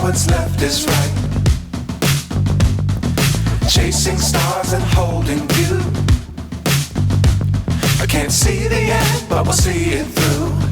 what's left is right. Chasing stars and holding you. I can't see the end, but we'll see it through.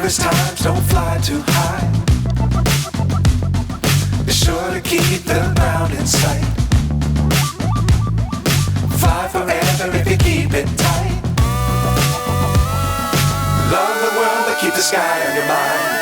Times don't fly too high. Be sure to keep the ground in sight. Fly forever if you keep it tight. Love the world but keep the sky on your mind.